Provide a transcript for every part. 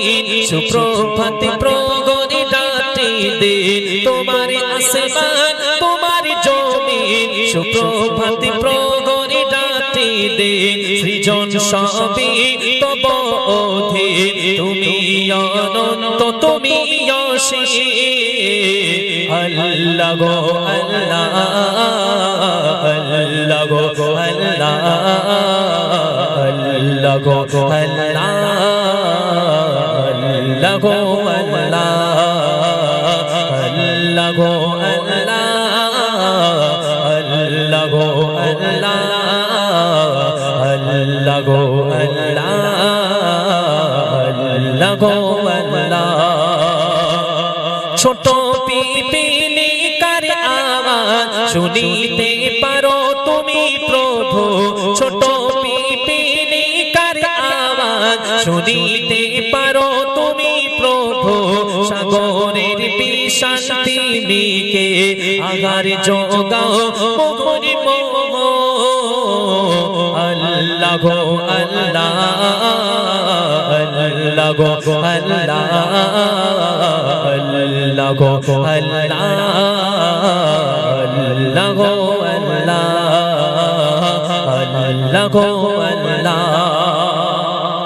জমিন সুপ্রভাত প্রগরে রাতে দিন তোমার আসমান তোমার জমিন সুপ্রভাত প্রগরে রাতে দিন সৃজন সবই তব অধীন তুমি অনন্ত তুমি অসীম আল্লাহ গো আল্লাহ আল্লাহ গো আল্লাহ আল্লাহ গো আল্লাহ আল্লাহ গো আল্লাহ আল্লাহ গো আল্লাহ আল্লাহ গো আল্লাহ আল্লাহ গো আল্লাহ আল্লাহ গো আল্লাহ ছোট পিপিলিকার আওয়াজ শুনিতে পারো তুমি প্রভু ছোট পিপিলিকার আওয়াজ শুনিতে পারো তুমি প্রভু সাগরের বিশাল তিমিকে আগার যোগাও মোহরি মোহ আল্লাহ গো আল্লাহ আল্লাহ গো আল্লাহ আল্লাহ গো আল্লাহ আল্লাহ গো আল্লাহ আল্লাহ গো আল্লাহ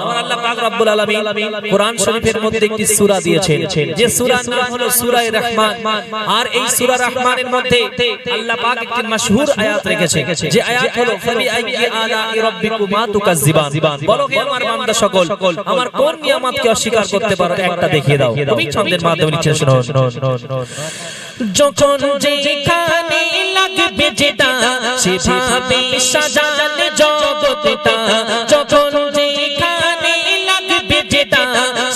আমার আল্লাহ পাক রব্বুল আলামিন কোরআন শরীফের মধ্যে একটি সূরা দিয়েছেন যে সূরার নাম হলো সূরা রহমান আর এই সূরা রহমানের মধ্যে আল্লাহ পাক একটি মাশহুর আয়াত রেখেছেন যে আয়াত হলো ফাবি আইয়ি আলাই রাব্বিকুমা তুকাজ্জিবান বলো হে আমার বান্দা সকল আমার কোন নিয়ামতকে অস্বীকার করতে পারো একটা দেখিয়ে দাও তুমি ছন্দের মাধ্যমে লিখে শোনো যখন যেখানে লাগবে যেটা সেভাবে সাজালে জগৎটা যখন যেখানে লাগবে যেটা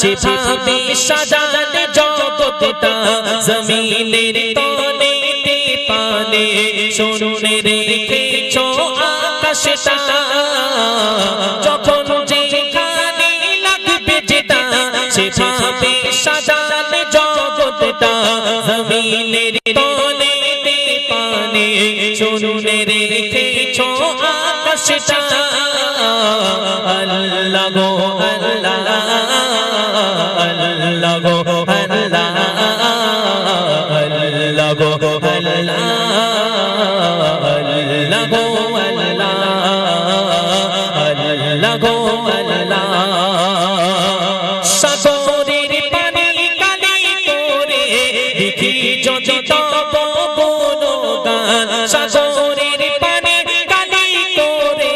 সেভাবে সাজালে জগৎটা জমিনের তলে পানে শুনে রেখেছো আকাশটা যখন যেখানে লাগবে যেটা সেভাবে সাজালে জগৎটা জমিনের তলে পানে শুনে রেখেছো আকাশটা আল্লাহ গো আল্লাহ আল্লাহ গো আল্লাহ আল্লাহ গো আল্লাহ আল্লাহ গো আল্লাহ আল্লাহ গো আল্লাহ সাগরের পানি কালি করে দেখি যদি তব গুণগান সাগরের পানি কালি করে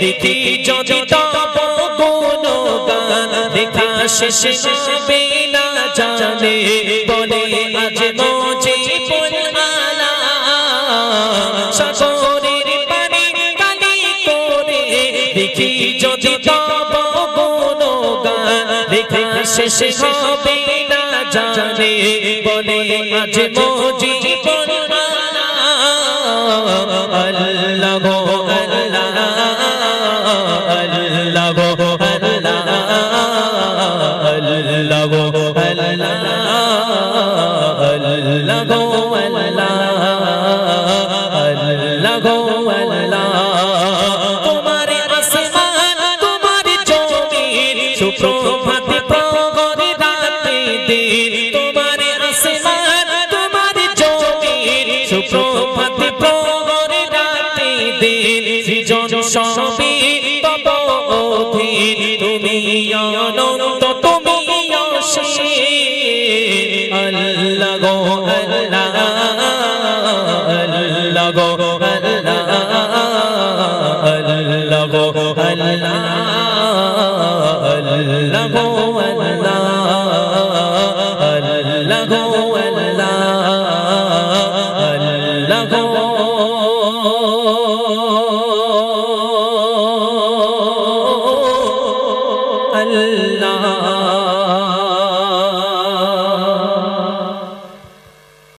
দেখি যদি তব গুণগান দেখা শেষ হবে না জানে বলে আজ মুজিবুল আলা সাগরের পানি কালি করে দেখি যদি তব গুণগান দেখা শেষ হবে না জানে বলে আজ মুজিবুল আলা আল্লাহ গো আল্লাহ আল্লাহ গো আল্লাহ আল্লাহ গো আল্লাহ আল্লাহ গো আল্লাহ আল্লাহ গো আল্লাহ তোমার আসমান তোমার জমিন সুপ্রভাত প্রগরে রাতে দিন তোমার আসমান তোমার জমিন সুপ্রভাত প্রগরে রাতে দিন সৃজন সবই তব অধীন তুমি অনন্ত তুমি অসীম আল্লাহ গো আল্লাহ আল্লাহ গো আল্লাহ আল্লাহ গো আল্লাহ আল্লাহ গো